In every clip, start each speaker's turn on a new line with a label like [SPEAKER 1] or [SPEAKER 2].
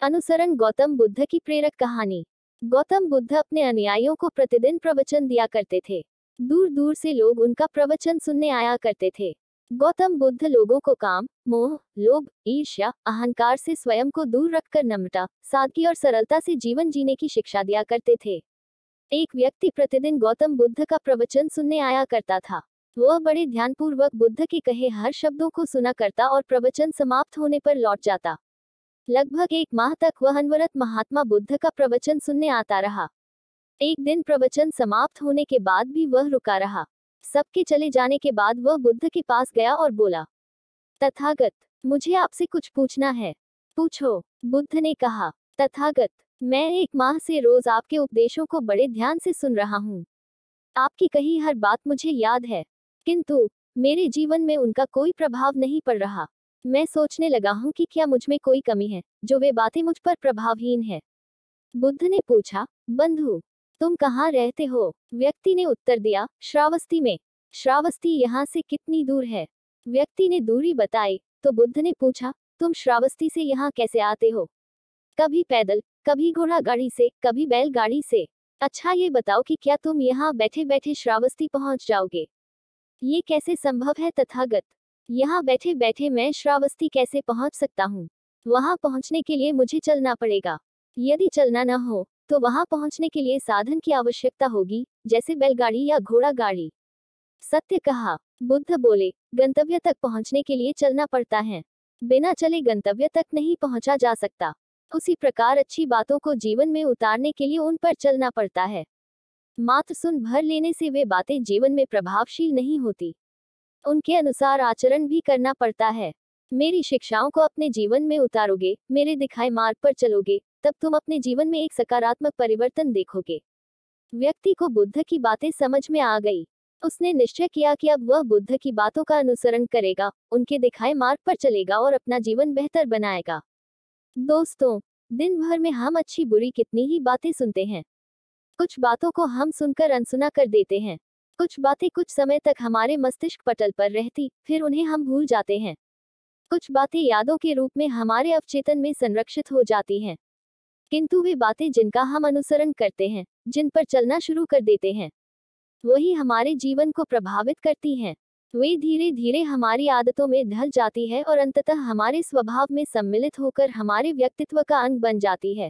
[SPEAKER 1] अनुसरण गौतम बुद्ध की प्रेरक कहानी। गौतम बुद्ध अपने अनुयायियों को प्रतिदिन प्रवचन दिया करते थे। दूर दूर से लोग उनका प्रवचन सुनने आया करते थे। गौतम बुद्ध लोगों को काम, मोह, लोभ, ईर्ष्या, अहंकार से स्वयं को दूर रखकर नम्रता, सादगी और सरलता से जीवन जीने की शिक्षा दिया करते थे। एक व्यक्ति प्रतिदिन गौतम बुद्ध का प्रवचन सुनने आया करता था। वह बड़े ध्यानपूर्वक बुद्ध के कहे हर शब्दों को सुना करता और प्रवचन समाप्त होने पर लौट जाता। लगभग 1 माह तक वह अनवरत महात्मा बुद्ध का प्रवचन सुनने आता रहा। एक दिन प्रवचन समाप्त होने के बाद भी वह रुका रहा। सबके चले जाने के बाद वह बुद्ध के पास गया और बोला, तथागत, मुझे आपसे कुछ पूछना है। पूछो, बुद्ध ने कहा। तथागत, मैं 1 माह से रोज आपके उपदेशों को बड़े ध्यान से सुन रहा हूँ। आपकी कही हर बात मुझे याद है, किंतु मेरे जीवन में उनका कोई प्रभाव नहीं पड़ रहा। मैं सोचने लगा हूँ कि क्या मुझ में कोई कमी है, जो वे बातें मुझ पर प्रभावहीन है। बुद्ध ने पूछा, बंधु, तुम कहाँ रहते हो? व्यक्ति ने उत्तर दिया, श्रावस्ती में। श्रावस्ती यहाँ से कितनी दूर है? व्यक्ति ने दूरी बताई, तो बुद्ध ने पूछा, तुम श्रावस्ती से यहाँ कैसे आते हो? कभी पैदल, कभी घोड़ा गाड़ी से, कभी बैलगाड़ी से। अच्छा ये बताओ कि क्या तुम यहाँ बैठे बैठे श्रावस्ती पहुँच जाओगे? ये कैसे संभव है तथागत? यहाँ बैठे बैठे मैं श्रावस्ती कैसे पहुँच सकता हूँ? वहाँ पहुँचने के लिए मुझे चलना पड़ेगा। यदि चलना न हो, तो वहाँ पहुँचने के लिए साधन की आवश्यकता होगी, जैसे बैलगाड़ी या घोड़ा गाड़ी। सत्य कहा। बुद्ध बोले, गंतव्य तक पहुँचने के लिए चलना पड़ता है। बिना चले गंतव्य तक नहीं पहुँचा जा सकता। उसी प्रकार अच्छी बातों को जीवन में उतारने के लिए उन पर चलना पड़ता है। मात्र सुन भर लेने से वे बातें जीवन में प्रभावशील नहीं होती। उनके अनुसार आचरण भी करना पड़ता है। मेरी शिक्षाओं को अपने जीवन में उतारोगे, मेरे दिखाए मार्ग पर चलोगे, तब तुम अपने जीवन में एक सकारात्मक परिवर्तन देखोगे। व्यक्ति को बुद्ध की बातें समझ में आ गई। उसने निश्चय किया कि अब वह बुद्ध की बातों का अनुसरण करेगा, उनके दिखाए मार्ग पर चलेगा और अपना जीवन बेहतर बनाएगा। दोस्तों, दिन भर में हम अच्छी बुरी कितनी ही बातें सुनते हैं। कुछ बातों को हम सुनकर अनसुना कर देते हैं। कुछ बातें कुछ समय तक हमारे मस्तिष्क पटल पर रहती, फिर उन्हें हम भूल जाते हैं। कुछ बातें यादों के रूप में हमारे अवचेतन में संरक्षित हो जाती हैं। किंतु वे बातें जिनका हम अनुसरण करते हैं, जिन पर चलना शुरू कर देते हैं, वही हमारे जीवन को प्रभावित करती हैं। वे धीरे धीरे हमारी आदतों में ढल जाती है और अंततः हमारे स्वभाव में सम्मिलित होकर हमारे व्यक्तित्व का अंग बन जाती है।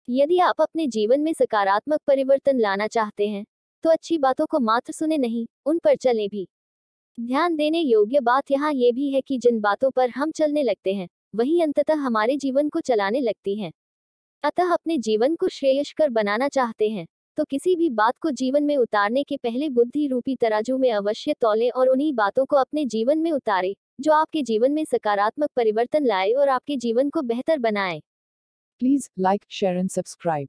[SPEAKER 1] यदि आप अपने जीवन में सकारात्मक परिवर्तन लाना चाहते हैं, तो अच्छी बातों को मात्र सुने नहीं, उन पर चले भी। ध्यान देने योग्य बात यहाँ ये भी है कि जिन बातों पर हम चलने लगते हैं, वही अंततः हमारे जीवन को चलाने लगती हैं। अतः अपने जीवन को श्रेयस्कर बनाना चाहते हैं, तो किसी भी बात को जीवन में उतारने के पहले बुद्धि रूपी तराजू में अवश्य तौलें और उन्हीं बातों को अपने जीवन में उतारें, जो आपके जीवन में सकारात्मक परिवर्तन लाए और आपके जीवन को बेहतर बनाए।
[SPEAKER 2] Please like, share and subscribe.